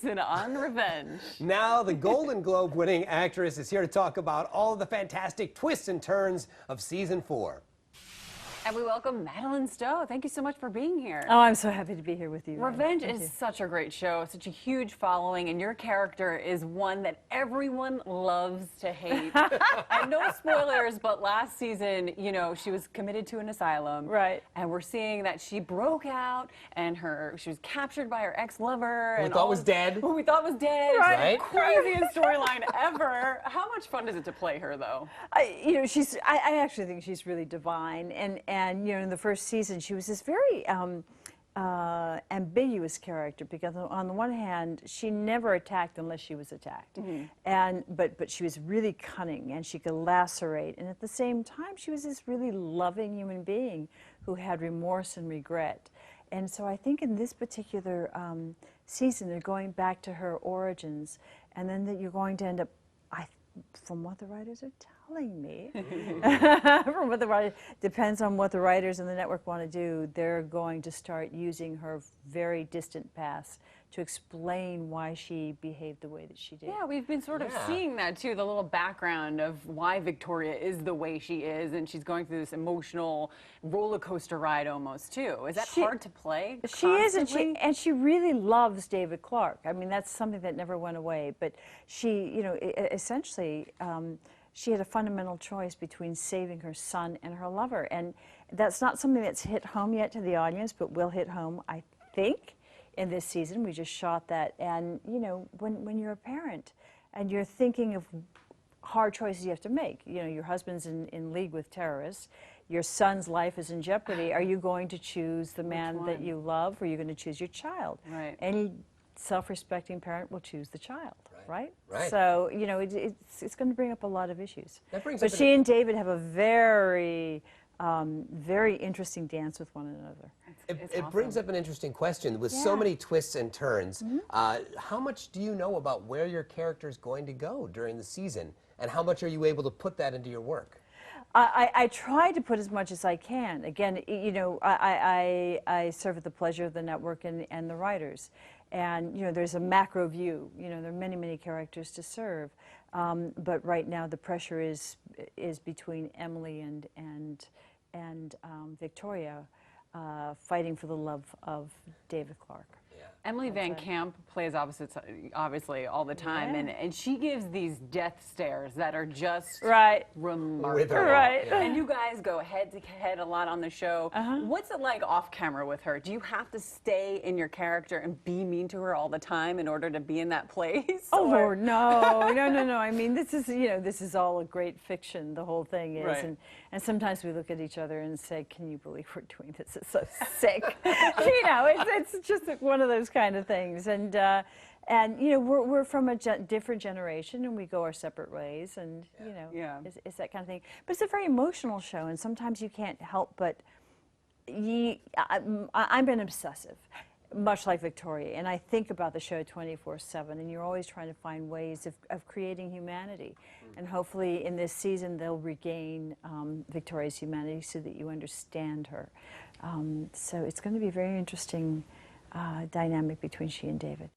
season on Revenge. Now, the Golden Globe winning actress is here to talk about all of the fantastic twists and turns of season 4. And we welcome Madeleine Stowe. Thank you so much for being here. Oh, I'm so happy to be here with you. Revenge is such a great show, such a huge following, and your character is one that everyone loves to hate. And no spoilers, but last season, you know, she was committed to an asylum. Right. And we're seeing that she broke out, and she was captured by her ex-lover. Who we thought was dead. Who we thought was dead. Right. Craziest storyline ever. How much fun is it to play her, though? I actually think she's really divine, and you know, in the first season, she was this very ambiguous character, because on the one hand, she never attacked unless she was attacked, but she was really cunning, and she could lacerate, and at the same time, she was this really loving human being who had remorse and regret. And so I think in this particular season, they're going back to her origins, and then that you're going to end up, from what the writers are telling me, from what the writers, depends on what the writers and the network want to do, they're going to start using her very distant past to explain why she behaved the way that she did. Yeah, we've been sort of seeing that too, the little background of why Victoria is the way she is, and she's going through this emotional roller coaster ride almost too. Is that hard to play? She is, and she really loves David Clark. I mean, that's something that never went away. But she, you know, essentially, she had a fundamental choice between saving her son and her lover, and that's not something that's hit home yet to the audience, but will hit home, I think, in this season. We just shot that, and you know, when you're a parent and you're thinking of hard choices you have to make, you know, your husband's in league with terrorists, your son's life is in jeopardy, are you going to choose the man that you love, or are you going to choose your child? Right. Any self-respecting parent will choose the child, right? Right. So, you know, it's going to bring up a lot of issues. But she and David have a very interesting dance with one another. It brings up an interesting question. With so many twists and turns, how much do you know about where your character is going to go during the season? And how much are you able to put that into your work? I try to put as much as I can. Again, you know, I serve at the pleasure of the network and the writers. And, you know, there's a macro view. You know, there are many, many characters to serve. But right now the pressure is between Emily and Victoria, fighting for the love of David Clark. Emily Van Camp plays obviously all the time, and she gives these death stares that are just remarkable. And you guys go head to head a lot on the show. What's it like off camera with her? Do you have to stay in your character and be mean to her all the time in order to be in that place? Oh Lord, no, no. I mean, this is, you know, this is all a great fiction. The whole thing is, and sometimes we look at each other and say, "Can you believe we're doing this? It's so sick." You know, it's just one of those kind of things, and you know, we're from a different generation, and we go our separate ways, and you know, it's that kind of thing. But it's a very emotional show, and sometimes you can't help but I'm an obsessive, much like Victoria, and I think about the show 24/7, and you're always trying to find ways of creating humanity, and hopefully in this season they'll regain Victoria's humanity so that you understand her. So it's going to be a very interesting dynamic between she and David.